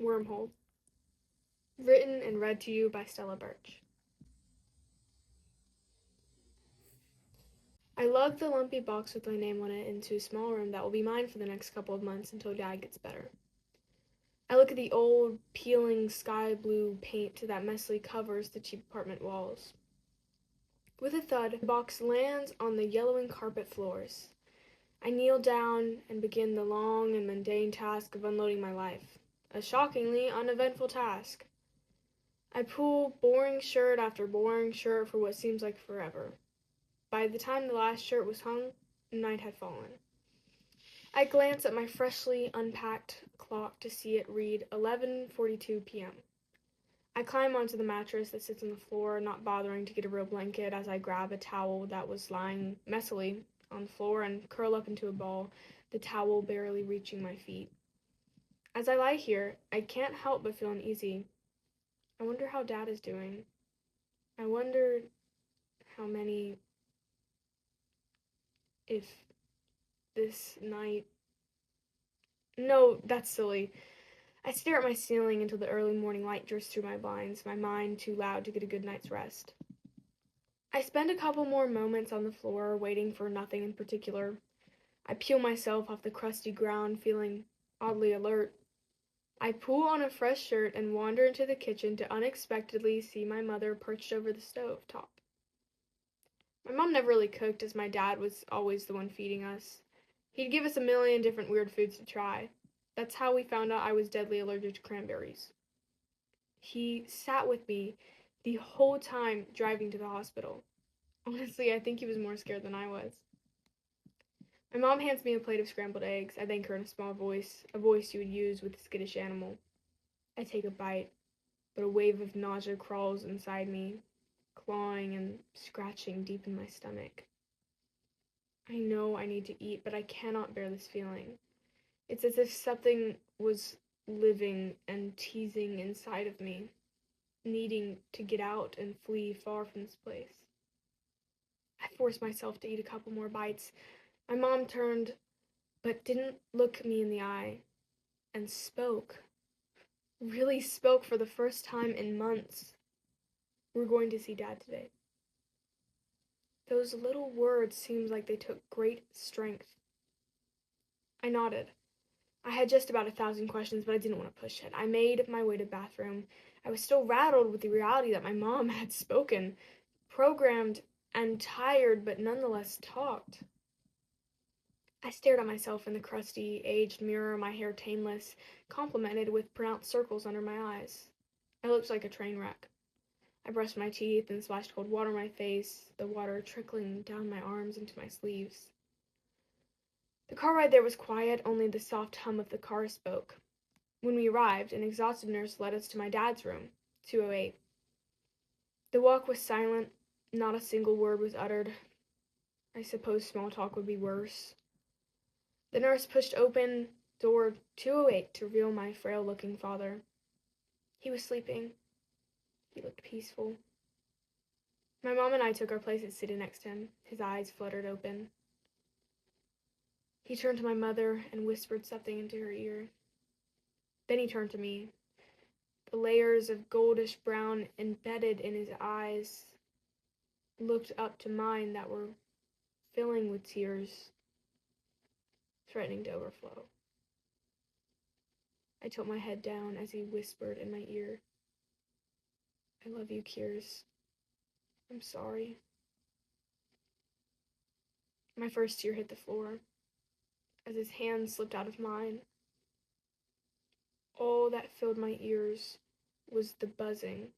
Wormhole. Written and read to you by Stella Birch. I lug the lumpy box with my name on it into a small room that will be mine for the next couple of months until Dad gets better. I look at the old, peeling sky blue paint that messily covers the cheap apartment walls. With a thud, the box lands on the yellowing carpet floors. I kneel down and begin the long and mundane task of unloading my life. A shockingly uneventful task. I pull boring shirt after boring shirt for what seems like forever. By the time the last shirt was hung, night had fallen. I glance at my freshly unpacked clock to see it read 11:42 p.m. I climb onto the mattress that sits on the floor, not bothering to get a real blanket as I grab a towel that was lying messily on the floor and curl up into a ball, the towel barely reaching my feet. As I lie here, I can't help but feel uneasy. I wonder how Dad is doing. I wonder how many, if this night. No, that's silly. I stare at my ceiling until the early morning light drifts through my blinds, my mind too loud to get a good night's rest. I spend a couple more moments on the floor, waiting for nothing in particular. I peel myself off the crusty ground, feeling oddly alert. I pull on a fresh shirt and wander into the kitchen to unexpectedly see my mother perched over the stove top. My mom never really cooked, as my dad was always the one feeding us. He'd give us a million different weird foods to try. That's how we found out I was deadly allergic to cranberries. He sat with me the whole time driving to the hospital. Honestly, I think he was more scared than I was. My mom hands me a plate of scrambled eggs. I thank her in a small voice, a voice you would use with a skittish animal. I take a bite, but a wave of nausea crawls inside me, clawing and scratching deep in my stomach. I know I need to eat, but I cannot bear this feeling. It's as if something was living and teasing inside of me, needing to get out and flee far from this place. I forced myself to eat a couple more bites. My mom turned, but didn't look me in the eye, and spoke. Really spoke for the first time in months. We're going to see Dad today. Those little words seemed like they took great strength. I nodded. I had just about 1,000 questions, but I didn't want to push it. I made my way to the bathroom. I was still rattled with the reality that my mom had spoken, programmed and tired, but nonetheless talked. I stared at myself in the crusty, aged mirror, my hair tameless, complemented with pronounced circles under my eyes. I looked like a train wreck. I brushed my teeth and splashed cold water on my face, the water trickling down my arms into my sleeves. The car ride there was quiet, only the soft hum of the car spoke. When we arrived, an exhausted nurse led us to my dad's room, 208. The walk was silent, not a single word was uttered. I suppose small talk would be worse. The nurse pushed open door 208 to reveal my frail-looking father. He was sleeping. He looked peaceful. My mom and I took our places sitting next to him. His eyes fluttered open. He turned to my mother and whispered something into her ear. Then he turned to me. The layers of goldish brown embedded in his eyes looked up to mine that were filling with tears, threatening to overflow. I tilt my head down as he whispered in my ear, "I love you, Kiers. I'm sorry." My first tear hit the floor as his hand slipped out of mine. All that filled my ears was the buzzing,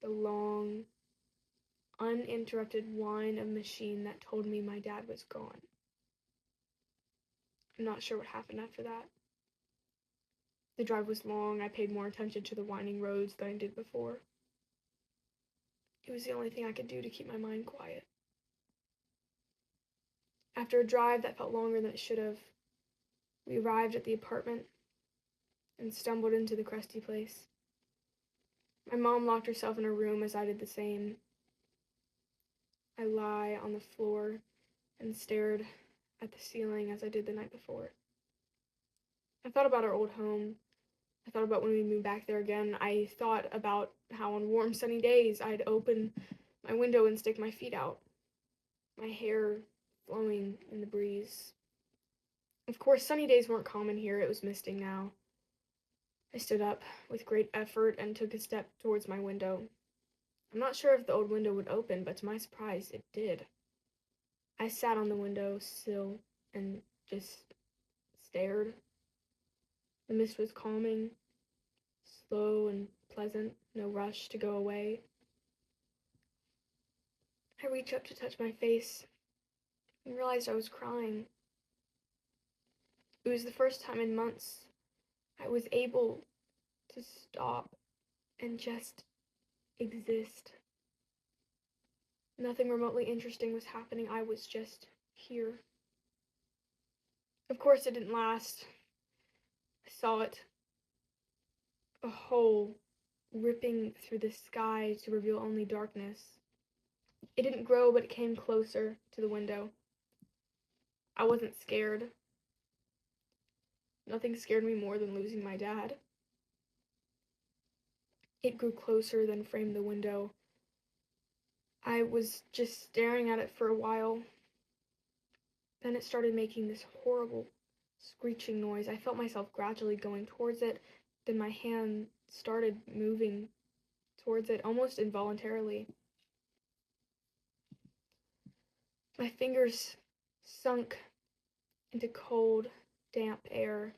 the long, uninterrupted whine of machine that told me my dad was gone. I'm not sure what happened after that. The drive was long. I paid more attention to the winding roads than I did before. It was the only thing I could do to keep my mind quiet. After a drive that felt longer than it should have, we arrived at the apartment and stumbled into the crusty place. My mom locked herself in her room as I did the same. I lie on the floor and stared at the ceiling as I did the night before. I thought about our old home, I thought about when we moved back there again. I thought about how on warm, sunny days I'd open my window and stick my feet out, my hair flowing in the breeze. Of course, sunny days weren't common here. It was misting now. I stood up with great effort and took a step towards my window. I'm not sure if the old window would open, but to my surprise, it did. I sat on the window sill and just stared. The mist was calming, slow and pleasant, no rush to go away. I reached up to touch my face and realized I was crying. It was the first time in months I was able to stop and just exist. Nothing remotely interesting was happening. I was just here. Of course, it didn't last. I saw it. A hole ripping through the sky to reveal only darkness. It didn't grow, but it came closer to the window. I wasn't scared. Nothing scared me more than losing my dad. It grew closer, then framed the window. I was just staring at it for a while. Then it started making this horrible screeching noise. I felt myself gradually going towards it. Then my hand started moving towards it, almost involuntarily. My fingers sunk into cold, damp air.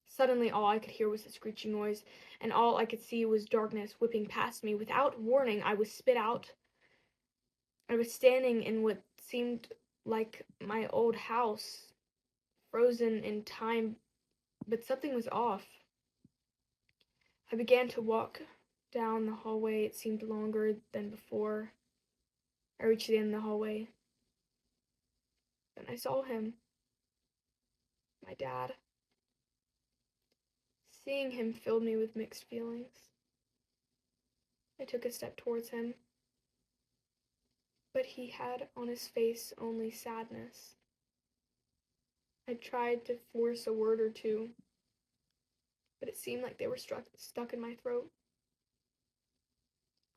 Suddenly, all I could hear was the screeching noise, and all I could see was darkness whipping past me. Without warning, I was spit out. I was standing in what seemed like my old house, frozen in time, but something was off. I began to walk down the hallway. It seemed longer than before. I reached the end of the hallway. Then I saw him, my dad. Seeing him filled me with mixed feelings. I took a step towards him, but he had on his face only sadness. I tried to force a word or two, but it seemed like they were stuck in my throat.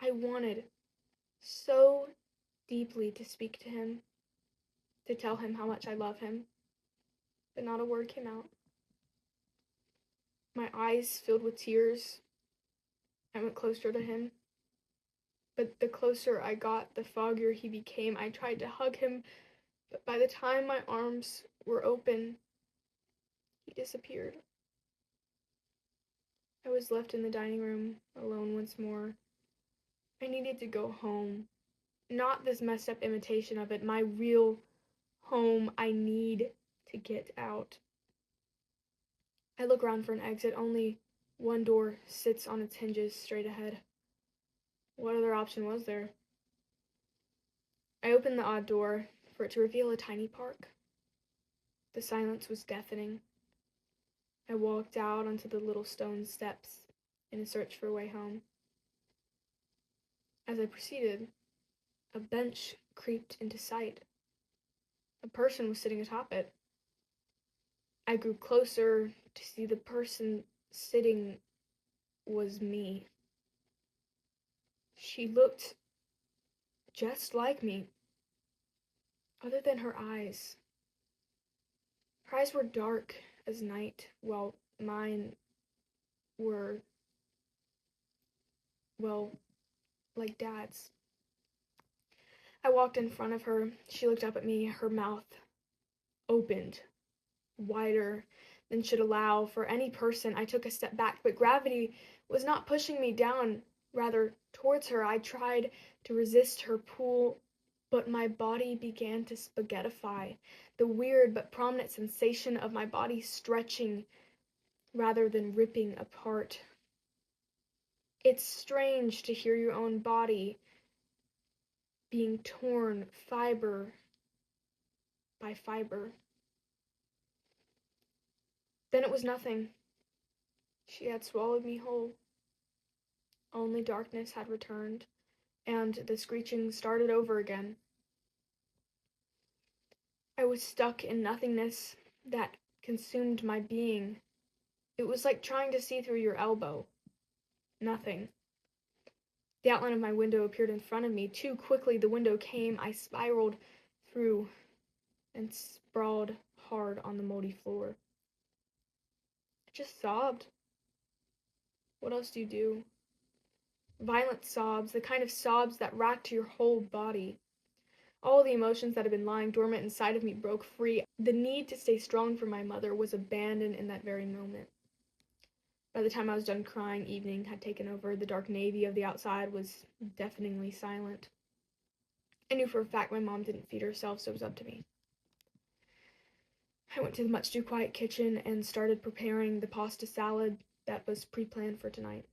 I wanted so deeply to speak to him, to tell him how much I love him, but not a word came out. My eyes filled with tears. I went closer to him, but the closer I got, the foggier he became. I tried to hug him, but by the time my arms were open, he disappeared. I was left in the dining room, alone once more. I needed to go home. Not this messed up imitation of it, my real home. I need to get out. I look around for an exit. Only one door sits on its hinges straight ahead. What other option was there? I opened the odd door for it to reveal a tiny park. The silence was deafening. I walked out onto the little stone steps in a search for a way home. As I proceeded, a bench creeped into sight. A person was sitting atop it. I grew closer to see the person sitting was me. She looked just like me, other than her eyes. Her eyes were dark as night, while mine were, well, like Dad's. I walked in front of her. She looked up at me, her mouth opened wider than should allow for any person. I took a step back, but gravity was not pushing me down, rather towards her. I tried to resist her pull, but my body began to spaghettify, the weird but prominent sensation of my body stretching rather than ripping apart. It's strange to hear your own body being torn fiber by fiber. Then it was nothing. She had swallowed me whole. Only darkness had returned, and the screeching started over again. I was stuck in nothingness that consumed my being. It was like trying to see through your elbow. Nothing. The outline of my window appeared in front of me. Too quickly the window came. I spiraled through and sprawled hard on the moldy floor. I just sobbed. What else do you do? Violent sobs, the kind of sobs that racked your whole body. All the emotions that had been lying dormant inside of me broke free. The need to stay strong for my mother was abandoned in that very moment. By the time I was done crying, evening had taken over. The dark navy of the outside was deafeningly silent. I knew for a fact my mom didn't feed herself, so it was up to me. I went to the much too quiet kitchen and started preparing the pasta salad that was pre-planned for tonight.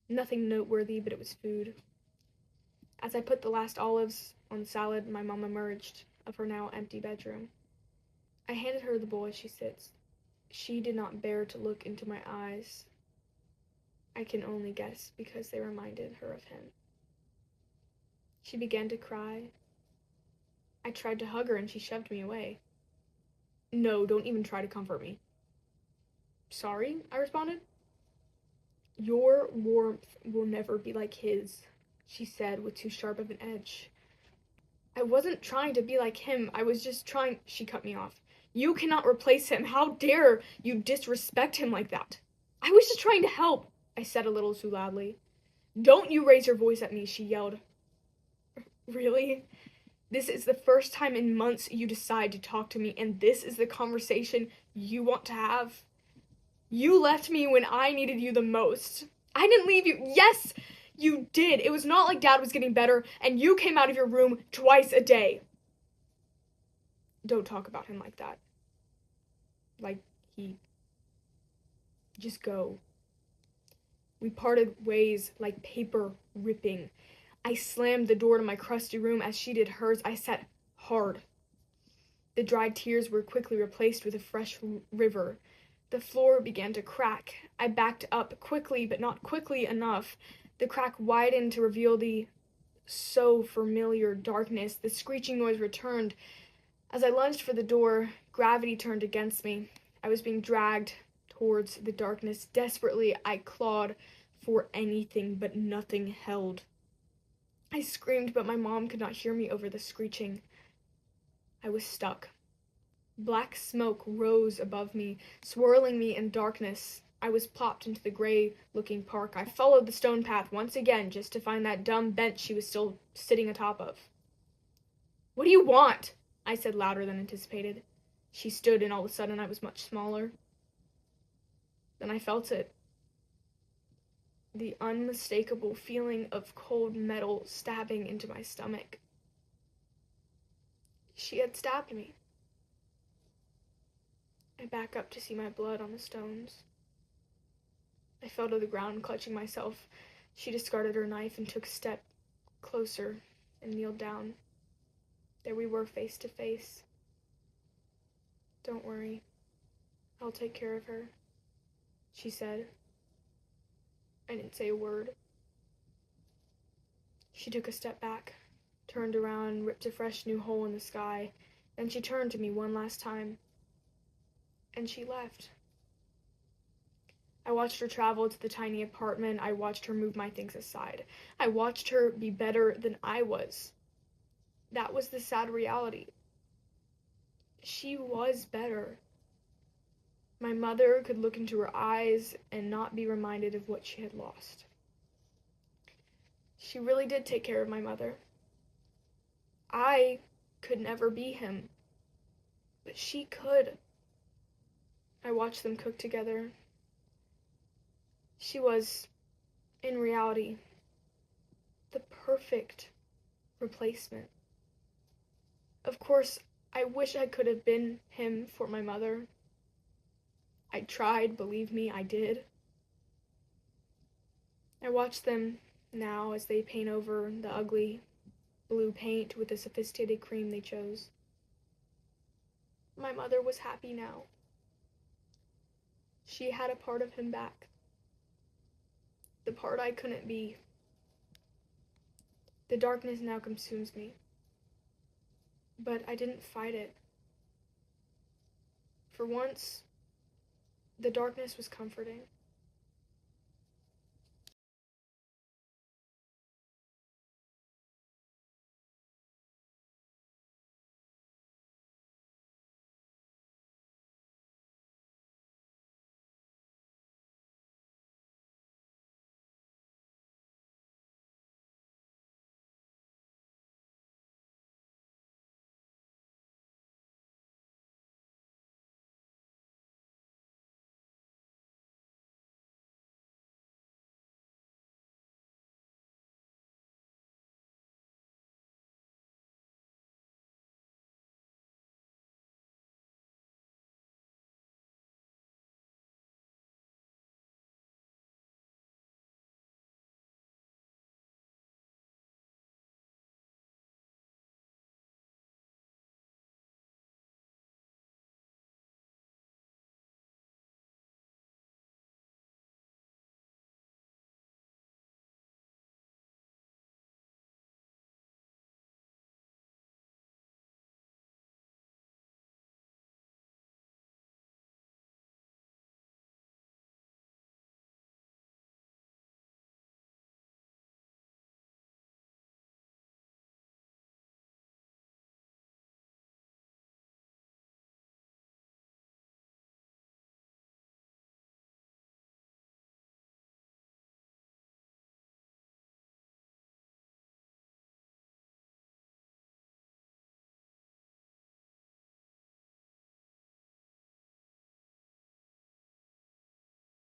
Nothing noteworthy, but it was food. As I put the last olives on the salad, my mom emerged of her now empty bedroom. I handed her the bowl as she sits. She did not bear to look into my eyes. I can only guess because they reminded her of him. She began to cry. I tried to hug her and she shoved me away. No, don't even try to comfort me. Sorry, I responded. Your warmth will never be like his, she said with too sharp of an edge. I wasn't trying to be like him. I was just trying. She cut me off. You cannot replace him. How dare you disrespect him like that? I was just trying to help, I said a little too loudly. Don't you raise your voice at me, she yelled. Really? This is the first time in months you decide to talk to me, and this is the conversation you want to have? You left me when I needed you the most. I didn't leave you. Yes, you did. It was not like Dad was getting better, and you came out of your room twice a day. Don't talk about him like that. Like he... Just go. We parted ways like paper ripping. I slammed the door to my crusty room as she did hers. I sat hard. The dried tears were quickly replaced with a fresh river. The floor began to crack. I backed up quickly, but not quickly enough. The crack widened to reveal the so familiar darkness. The screeching noise returned. As I lunged for the door, gravity turned against me. I was being dragged towards the darkness. Desperately, I clawed for anything, but nothing held. I screamed, but my mom could not hear me over the screeching. I was stuck. Black smoke rose above me, swirling me in darkness. I was plopped into the gray-looking park. I followed the stone path once again, just to find that dumb bench she was still sitting atop of. What do you want? I said louder than anticipated. She stood, and all of a sudden I was much smaller. Then I felt it. The unmistakable feeling of cold metal stabbing into my stomach. She had stabbed me. I back up to see my blood on the stones. I fell to the ground, clutching myself. She discarded her knife and took a step closer and kneeled down. There we were, face to face. Don't worry. I'll take care of her, she said. I didn't say a word. She took a step back, turned around and ripped a fresh new hole in the sky. Then she turned to me one last time. And she left. I watched her travel to the tiny apartment. I watched her move my things aside. I watched her be better than I was. That was the sad reality. She was better. My mother could look into her eyes and not be reminded of what she had lost. She really did take care of my mother. I could never be him, but she could. I watched them cook together. She was, in reality, the perfect replacement. Of course, I wish I could have been him for my mother. I tried, believe me, I did. I watch them now as they paint over the ugly blue paint with the sophisticated cream they chose. My mother was happy now. She had a part of him back. The part I couldn't be. The darkness now consumes me. But I didn't fight it. For once, The darkness was comforting.